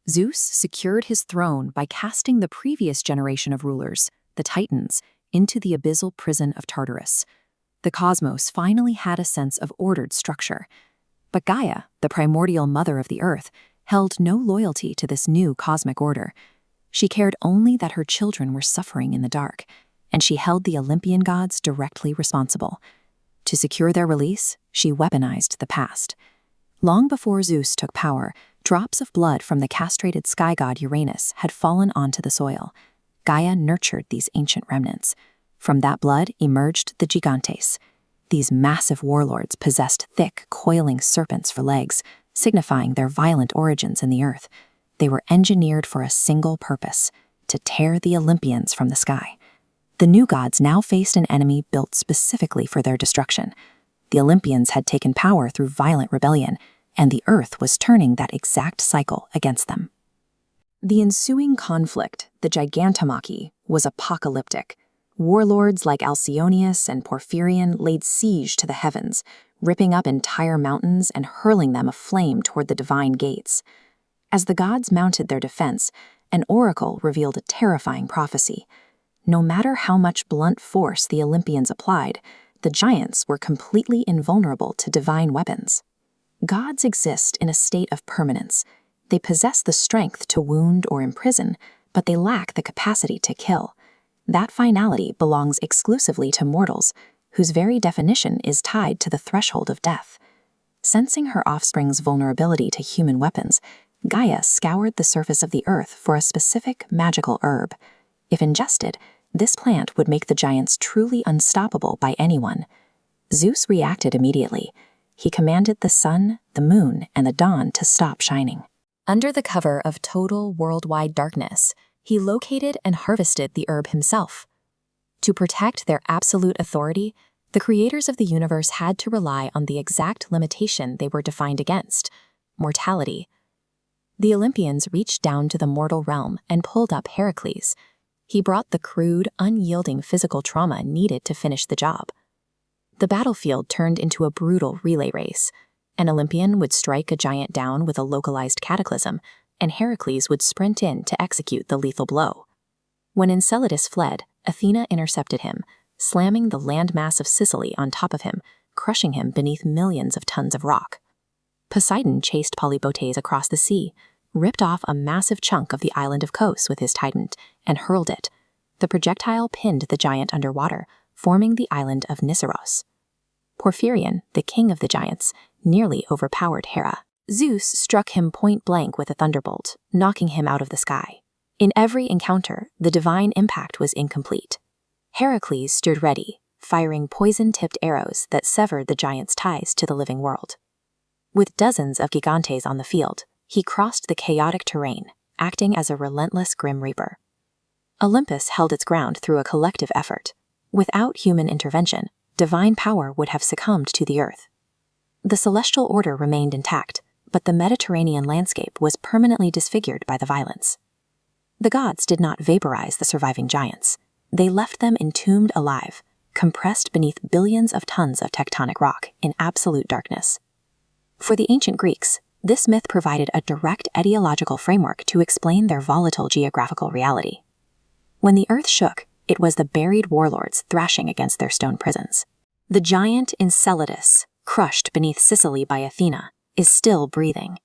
Zeus secured his throne by casting the previous generation of rulers, the Titans, into the abyssal prison of Tartarus. The cosmos finally had a sense of ordered structure. But Gaia, the primordial mother of the earth, held no loyalty to this new cosmic order. She cared only that her children were suffering in the dark, and she held the Olympian gods directly responsible. To secure their release, she weaponized the past. Long before Zeus took power, drops of blood from the castrated sky god Uranus had fallen onto the soil. Gaia nurtured these ancient remnants. From that blood emerged the Gigantes. These massive warlords possessed thick, coiling serpents for legs, signifying their violent origins in the earth. They were engineered for a single purpose: to tear the Olympians from the sky. The new gods now faced an enemy built specifically for their destruction. The Olympians had taken power through violent rebellion, and the earth was turning that exact cycle against them. The ensuing conflict, the Gigantomachy, was apocalyptic. Warlords like Alcyoneus and Porphyrion laid siege to the heavens, ripping up entire mountains and hurling them aflame toward the divine gates. As the gods mounted their defense, an oracle revealed a terrifying prophecy. No matter how much blunt force the Olympians applied, the giants were completely invulnerable to divine weapons. Gods exist in a state of permanence. They possess the strength to wound or imprison, but they lack the capacity to kill. That finality belongs exclusively to mortals, whose very definition is tied to the threshold of death. Sensing her offspring's vulnerability to human weapons, Gaia scoured the surface of the earth for a specific magical herb. If ingested, this plant would make the giants truly unstoppable by anyone. Zeus reacted immediately. He commanded the sun, the moon, and the dawn to stop shining. Under the cover of total worldwide darkness, he located and harvested the herb himself. To protect their absolute authority, the creators of the universe had to rely on the exact limitation they were defined against: mortality. The Olympians reached down to the mortal realm and pulled up Heracles. He brought the crude, unyielding physical trauma needed to finish the job. The battlefield turned into a brutal relay race. An Olympian would strike a giant down with a localized cataclysm, and Heracles would sprint in to execute the lethal blow. When Enceladus fled, Athena intercepted him, slamming the landmass of Sicily on top of him, crushing him beneath millions of tons of rock. Poseidon chased Polybotes across the sea, ripped off a massive chunk of the island of Kos with his trident, and hurled it. The projectile pinned the giant underwater, forming the island of Nissos. Porphyrion, the king of the giants, nearly overpowered Hera. Zeus struck him point blank with a thunderbolt, knocking him out of the sky. In every encounter, the divine impact was incomplete. Heracles stood ready, firing poison-tipped arrows that severed the giant's ties to the living world. With dozens of Gigantes on the field, he crossed the chaotic terrain, acting as a relentless Grim Reaper. Olympus held its ground through a collective effort. Without human intervention, divine power would have succumbed to the earth. The celestial order remained intact, but the Mediterranean landscape was permanently disfigured by the violence. The gods did not vaporize the surviving giants. They left them entombed alive, compressed beneath billions of tons of tectonic rock in absolute darkness. For the ancient Greeks, this myth provided a direct etiological framework to explain their volatile geographical reality. When the earth shook, it was the buried warlords thrashing against their stone prisons. The giant Enceladus, crushed beneath Sicily by Athena, is still breathing.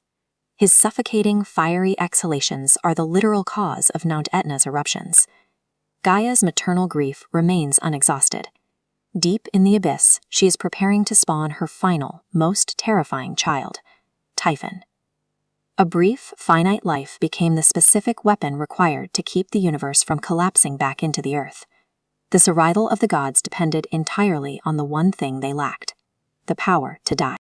His suffocating, fiery exhalations are the literal cause of Mount Etna's eruptions. Gaia's maternal grief remains unexhausted. Deep in the abyss, she is preparing to spawn her final, most terrifying child, Typhon. A brief, finite life became the specific weapon required to keep the universe from collapsing back into the earth. The survival of the gods depended entirely on the one thing they lacked: the power to die.